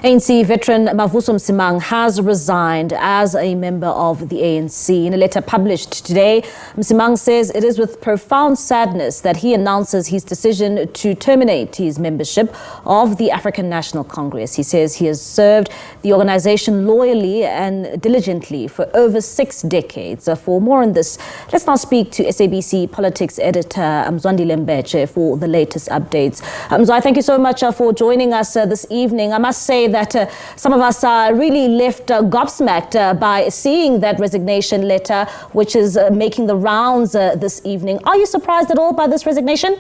ANC veteran Mavuso Msimang has resigned as a member of the ANC. In a letter published today, Msimang says it is with profound sadness that he announces his decision to terminate his membership of the African National Congress. He says he has served the organization loyally and diligently for over 6 decades. For more on this, let's now speak to SABC politics editor Mzwandile Mbeche for the latest updates. Mzwa, thank you so much for joining us this evening. I must say that some of us are really left gobsmacked by seeing that resignation letter, which is making the rounds this evening. Are you surprised at all by this resignation?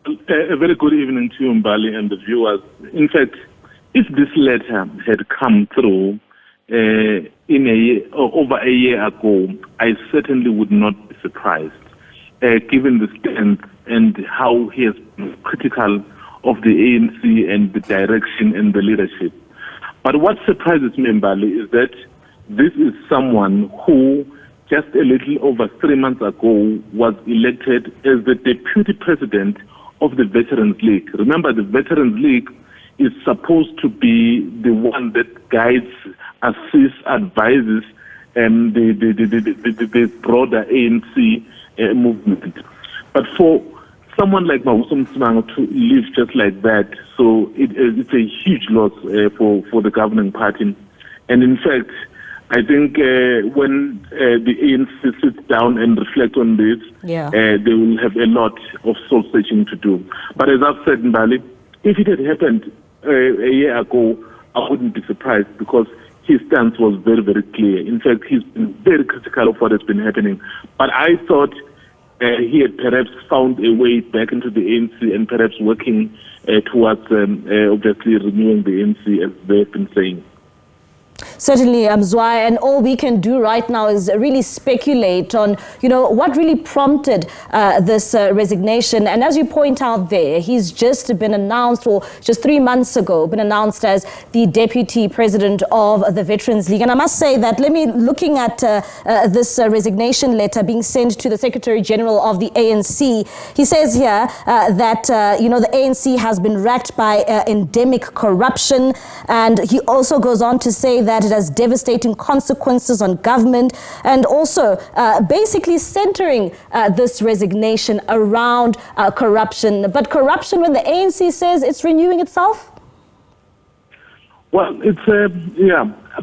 A very good evening to you, Mbali, and the viewers. In fact, if this letter had come through over a year ago, I certainly would not be surprised, given the stance and how he has been critical of the ANC and the direction and the leadership. But what surprises me, Mbali, is that this is someone who just a little over 3 months ago was elected as the deputy president of the Veterans League. Remember, the Veterans League is supposed to be the one that guides, assists, advises the broader ANC movement. But for someone like Mavuso Msimang to leave just like that, so it's a huge loss for the governing party. And in fact, I think when the ANC sits down and reflect on this, they will have a lot of soul searching to do. But as I've said, Mbali, if it had happened a year ago, I wouldn't be surprised, because his stance was very, very clear. In fact, he's been very critical of what has been happening. But I thought he had perhaps found a way back into the ANC and perhaps working towards obviously renewing the ANC, as they've been saying. Certainly, Mzwa, and all we can do right now is really speculate on, what really prompted this resignation. And as you point out there, he's just been announced, or just 3 months ago, been announced as the deputy president of the Veterans League. And I must say that, looking at this resignation letter being sent to the Secretary General of the ANC, he says here that, the ANC has been racked by endemic corruption. And he also goes on to say that it has devastating consequences on government, and also basically centering this resignation around corruption. But corruption, when the ANC says it's renewing itself? Well, it's,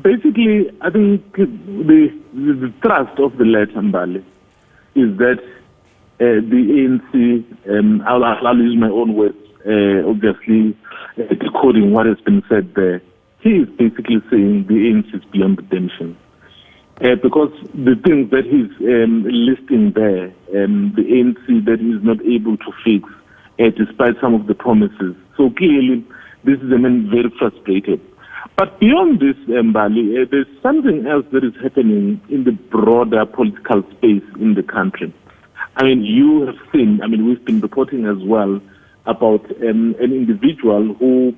basically, I think the thrust of the letter, Mbali, is that the ANC, I'll use my own words, obviously decoding what has been said there. He is basically saying the ANC is beyond redemption. Because the things that he's listing there, the ANC that he is not able to fix, despite some of the promises. So clearly, this is a man very frustrated. But beyond this, Mbali, there's something else that is happening in the broader political space in the country. I mean, you have seen, we've been reporting as well about an individual who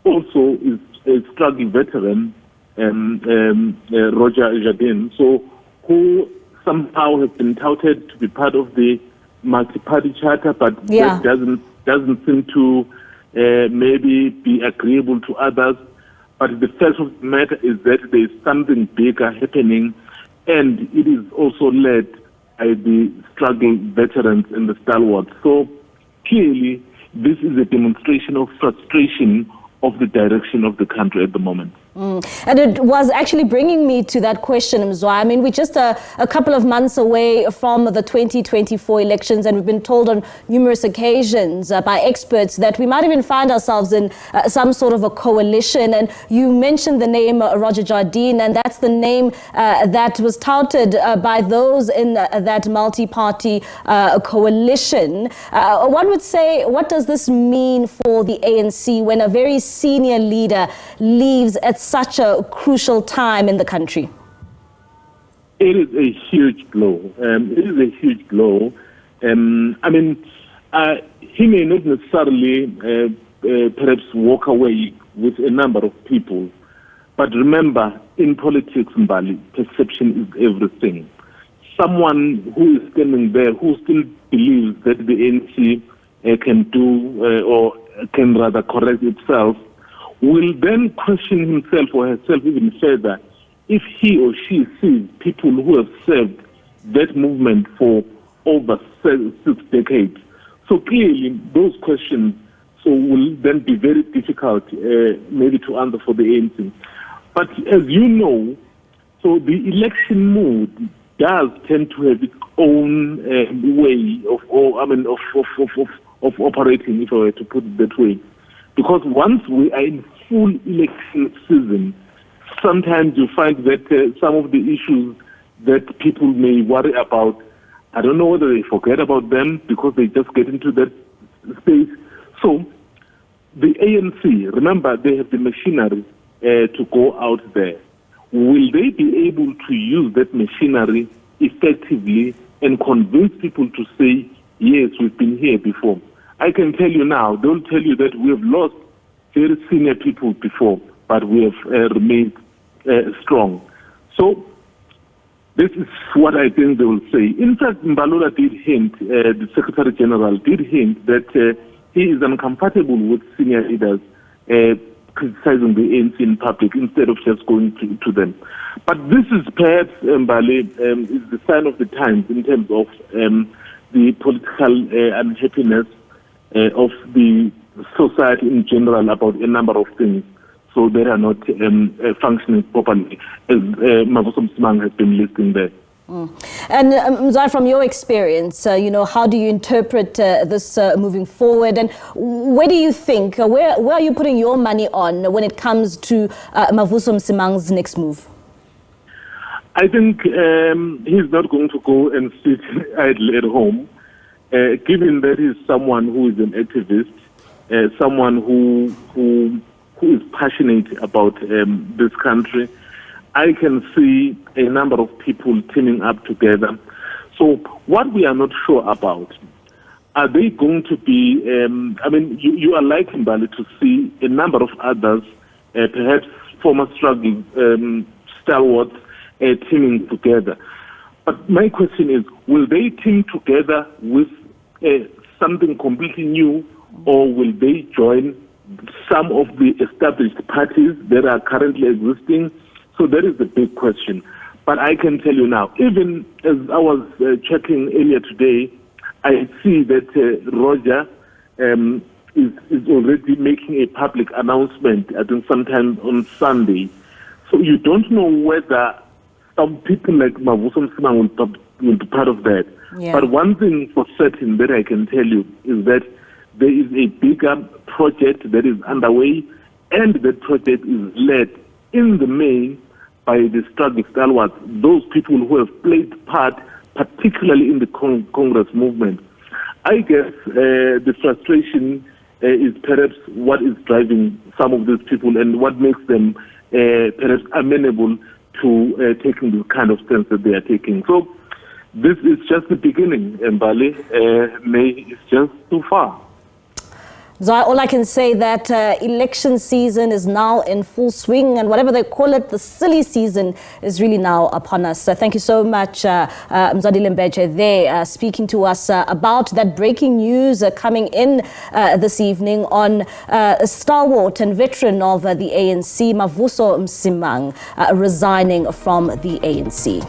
also is a struggling veteran, Roger Jardine, who somehow has been touted to be part of the multi-party charter, but that doesn't seem to maybe be agreeable to others. But the fact of the matter is that there is something bigger happening, and it is also led by the struggling veterans and the stalwarts. So clearly, this is a demonstration of frustration of the direction of the country at the moment. And it was actually bringing me to that question, Mzwa. We're just a couple of months away from the 2024 elections, and we've been told on numerous occasions by experts that we might even find ourselves in some sort of a coalition. And you mentioned the name Roger Jardine, and that's the name that was touted by those in that multi-party coalition. One would say, what does this mean for the ANC when a very senior leader leaves at such a crucial time in the country? It is a huge blow. It is a huge blow. He may not necessarily perhaps walk away with a number of people, but remember, in politics, Mbali, perception is everything. Someone who is standing there, who still believes that the ANC can do or can rather correct itself, will then question himself or herself even further if he or she sees people who have served that movement for over 6 decades. So clearly, those questions will then be very difficult maybe to answer for the ANC. But as you know, so the election mood does tend to have its own way of operating, if I were to put it that way. Because once we are in full election season, sometimes you find that some of the issues that people may worry about, I don't know whether they forget about them because they just get into that space. So the ANC, remember, they have the machinery to go out there. Will they be able to use that machinery effectively and convince people to say, yes, we've been here before? I can tell you now, they'll tell you that we have lost very senior people before, but we have remained strong. So this is what I think they will say. In fact, Mbalula did hint, the Secretary General did hint that he is uncomfortable with senior leaders criticizing the ANC in public instead of just going to them. But this is perhaps, Mbali, is the sign of the times in terms of the political unhappiness of the society in general about a number of things. So they are not functioning properly, as Mavuso Msimang has been listing there. And Zai, from your experience, how do you interpret this moving forward? And where do you think, where are you putting your money on when it comes to Mavuso Msimang's next move? I think he's not going to go and sit idle at home, given that he's someone who is an activist, someone who is passionate about this country. I can see a number of people teaming up together. So what we are not sure about, are they going to be, you are likely, Mbali, to see a number of others, perhaps former struggle stalwarts, teaming together. But my question is, will they team together with something completely new, or will they join some of the established parties that are currently existing? So that is the big question. But I can tell you now, even as I was checking earlier today, I see that Roger is already making a public announcement, I think sometime on Sunday. So you don't know whether some people like Mavuso Msimang will be part of that. Yeah. But one thing for certain that I can tell you is that there is a bigger project that is underway, and that project is led in the main by the struggle stalwarts, those people who have played part, particularly in the Congress movement. I guess the frustration is perhaps what is driving some of these people and what makes them perhaps amenable to taking the kind of stance that they are taking. So this is just the beginning, Mbali. May is just too far. Zai, all I can say that election season is now in full swing, and whatever they call it, the silly season is really now upon us. Thank you so much, Mzwadi Lembeje, there speaking to us about that breaking news coming in this evening on a stalwart and veteran of the ANC, Mavuso Msimang, resigning from the ANC.